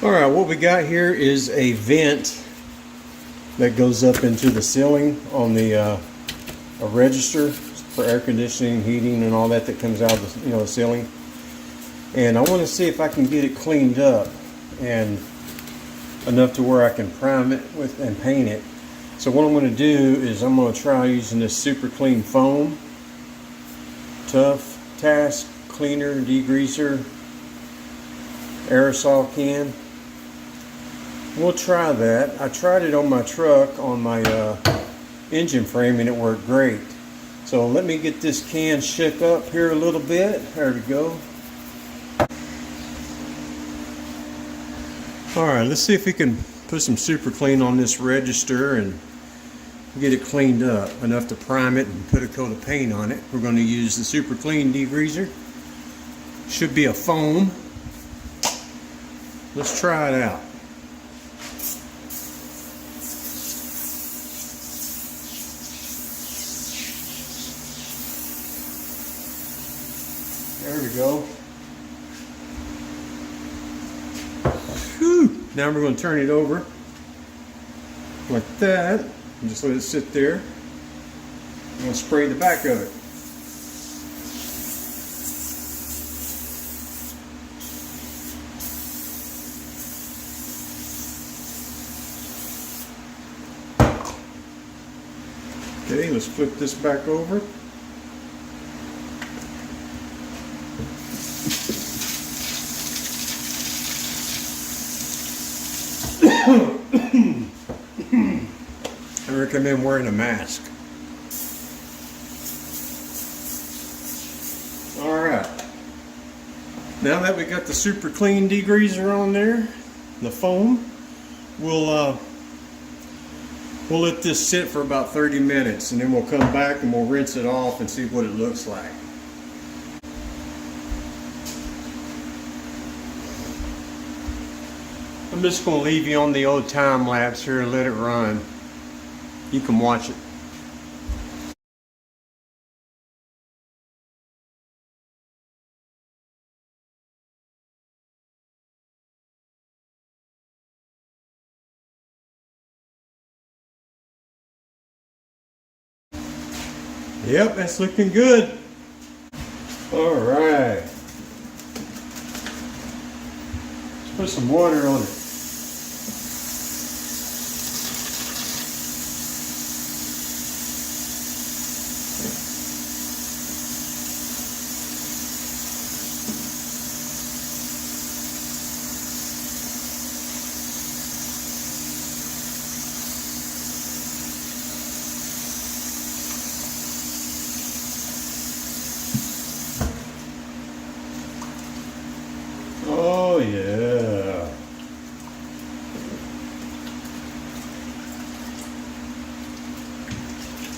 Alright, what we got here is a vent that goes up into the ceiling on the a register for air conditioning, heating, and all that comes out of the ceiling. And I want to see if I can get it cleaned up and enough to where I can prime it with and paint it. So what I'm going to do is I'm going to try using this super clean foam, tough task cleaner, degreaser, aerosol can. We'll try that. I tried it on my truck on my engine frame and it worked great. So let me get this can shook up here a little bit. There we go. Alright, let's see if we can put some super clean on this register and get it cleaned up enough to prime it and put a coat of paint on it. We're going to use the super clean degreaser. Should be a foam. Let's try it out. There we go. Whew. Now we're going to turn it over like that and just let it sit there. I'm going to spray the back of it. Okay, let's flip this back over. I recommend wearing a mask. Alright. Now that we got the super clean degreaser on there, the foam, we'll let this sit for about 30 minutes and then we'll come back and we'll rinse it off and see what it looks like. I'm just going to leave you on the old time lapse here and let it run. You can watch it. Yep, that's looking good. All right. Let's put some water on it. Oh yeah.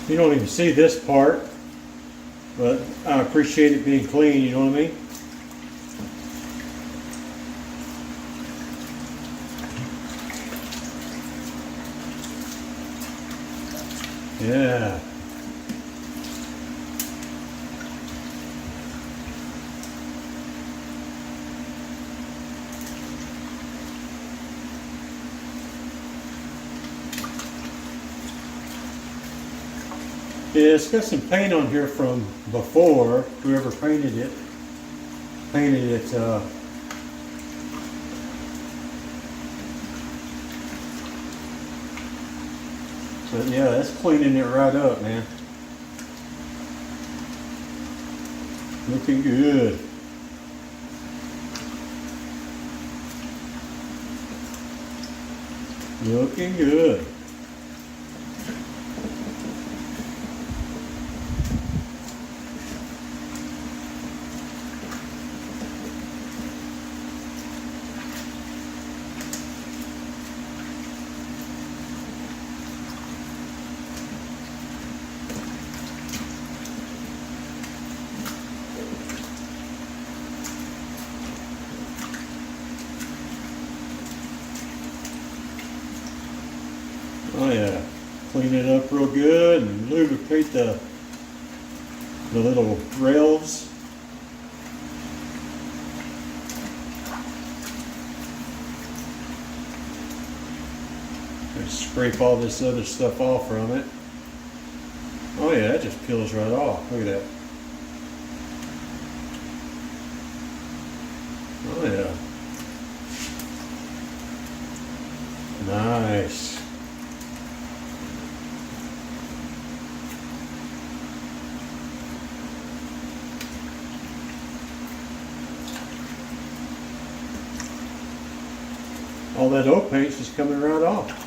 You don't even see this part, but I appreciate it being clean, you know what I mean? Yeah. Yeah, it's got some paint on here from before. Whoever painted it. But yeah, that's cleaning it right up, man. Looking good. Looking good. Oh yeah, clean it up real good and lubricate the little rails. And scrape all this other stuff off from it. Oh yeah, that just peels right off. Look at that. Oh yeah. Nice. All that oak paint's just coming right off.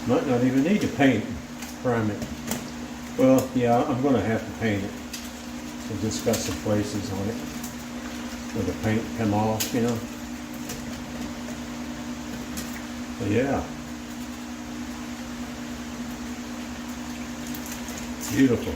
Might not even need to paint, prime it. Well, yeah, I'm going to have to paint it. So just got some places on it where the paint come off, you know. But yeah. Beautiful.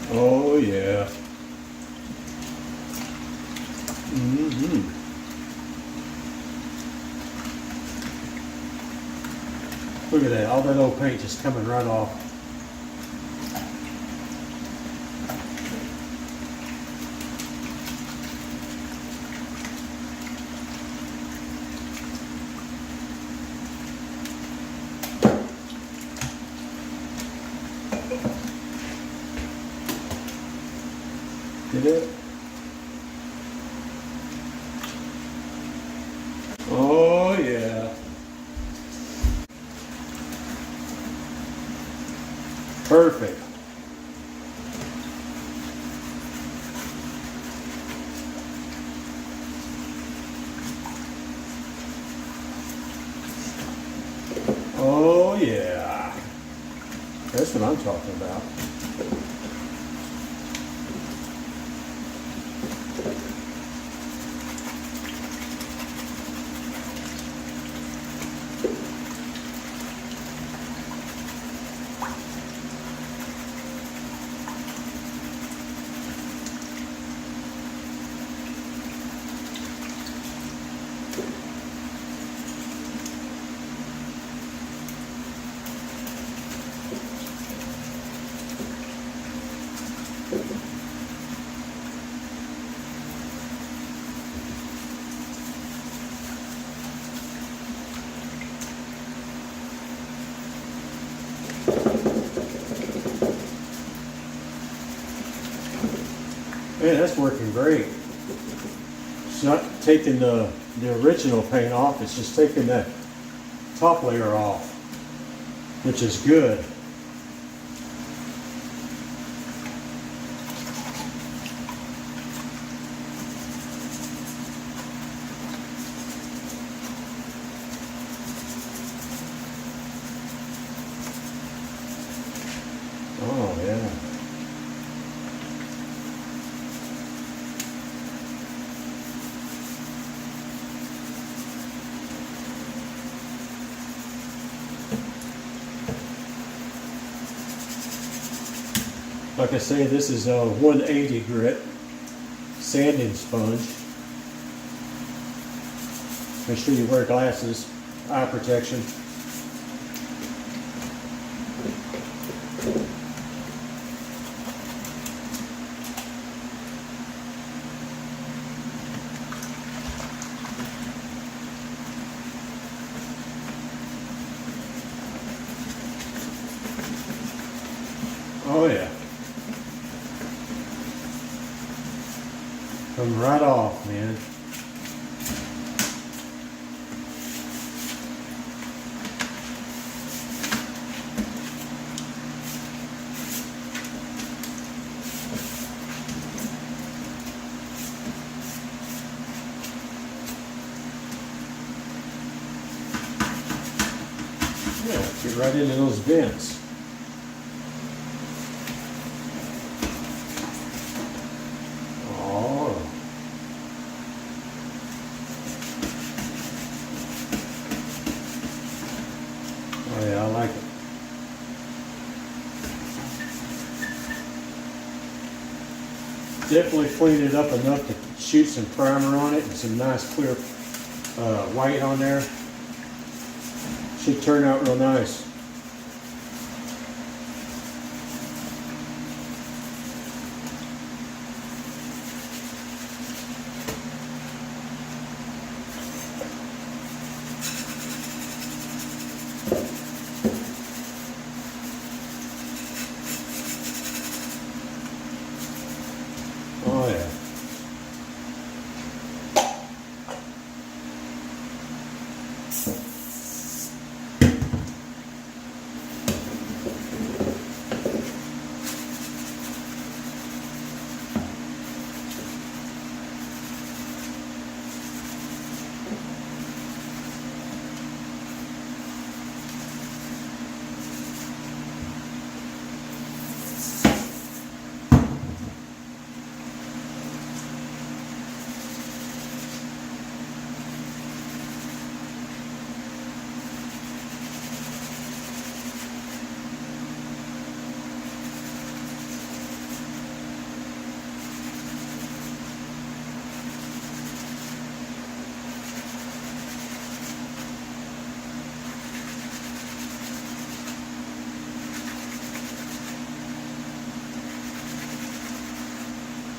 Oh yeah. Mm-hmm. Look at that, all that old paint just coming right off. Did it? Oh yeah. Perfect. Oh yeah. That's what I'm talking about. Man, that's working great. It's not taking the original paint off, it's just taking that top layer off, which is good. Oh yeah. Like I say, this is a 180 grit sanding sponge. Make sure you wear glasses, eye protection. Oh yeah. Come right off, man. Yeah, get right into those vents. Oh yeah, I like it. Definitely clean it up enough to shoot some primer on it and some nice clear white on there. Should turn out real nice. Oh yeah.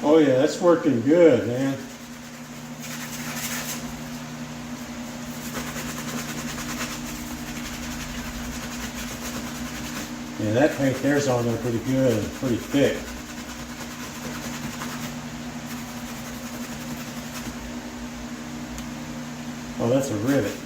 Oh yeah, that's working good, man. Yeah, that paint there's on there pretty good and pretty thick. Oh, that's a rivet.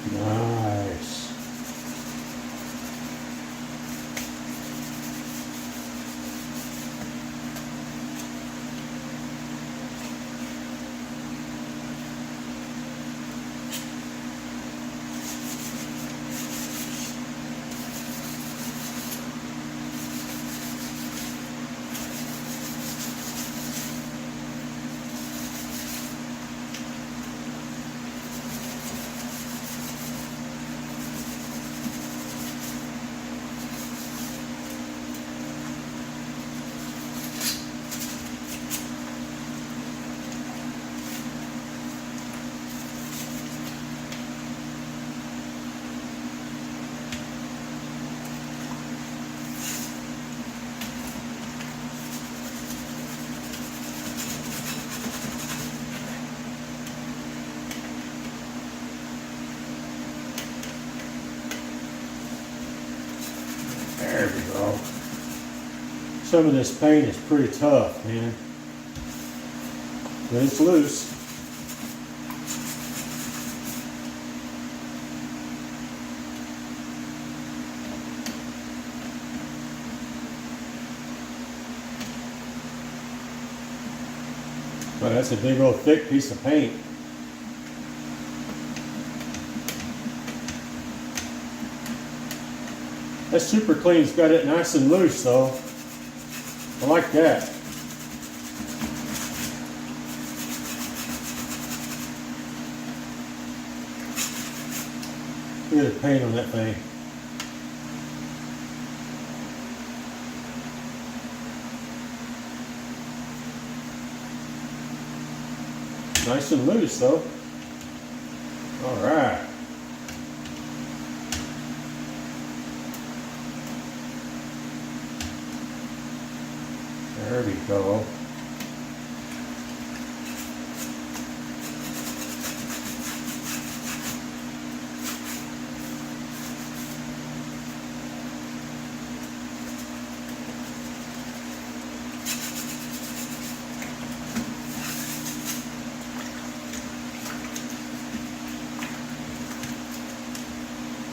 Nice. There we go. Some of this paint is pretty tough, man. But it's loose. But that's a big old thick piece of paint. That super clean's got it nice and loose though. I like that. Look at the paint on that thing. Nice and loose though. All right. There we go.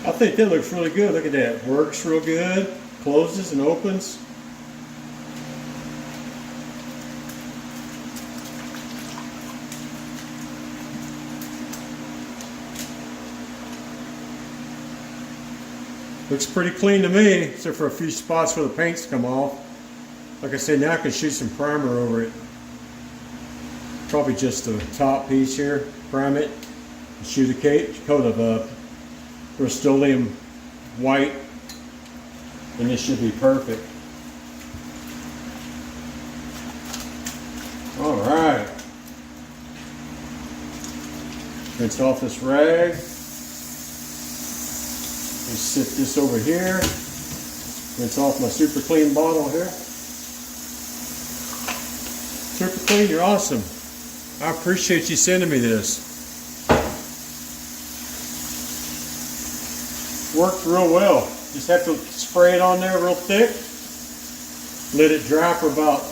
I think that looks really good. Look at that. Works real good. Closes and opens. Looks pretty clean to me, except for a few spots where the paint's come off. Like I said, now I can shoot some primer over it. Probably just the top piece here. Prime it. Shoot a coat of Rust-Oleum white, and this should be perfect. All right. Rinse off this rag. Just sit this over here. Rinse off my super clean bottle here. Super clean, you're awesome. I appreciate you sending me this. Worked real well. Just have to spray it on there real thick. Let it dry for about,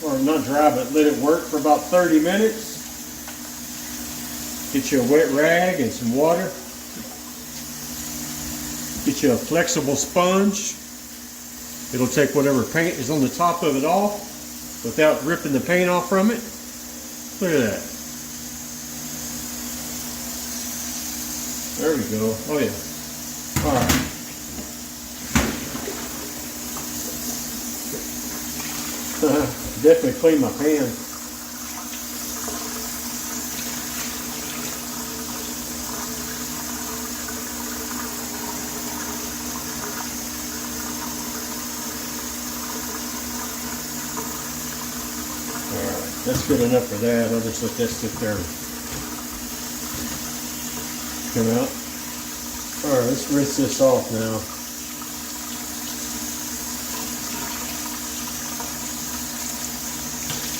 or not dry, but let it work for about 30 minutes. Get you a wet rag and some water. Get you a flexible sponge. It'll take whatever paint is on the top of it off without ripping the paint off from it. Look at that. There we go. Oh yeah. All right. Definitely clean my pan. That's good enough for that. I'll just let that sit there and come out. Alright, let's rinse this off now.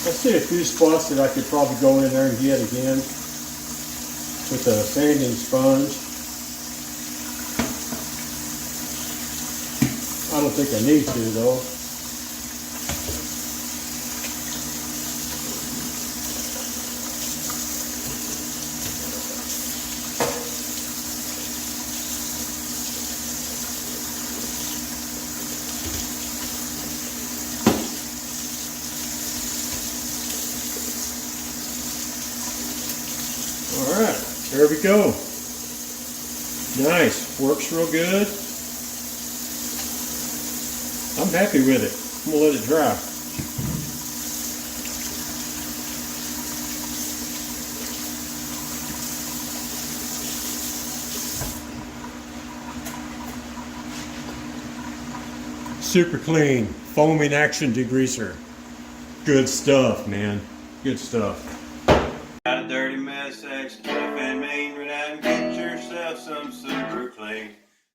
I see a few spots that I could probably go in there and get again with a sanding sponge. I don't think I need to though. Alright, there we go. Nice, works real good. I'm happy with it. I'm going to let it dry. Super clean, foaming action degreaser. Good stuff, man. Good stuff. Got a dirty mess, ex-cliff and mean, run out and get yourself some super clean.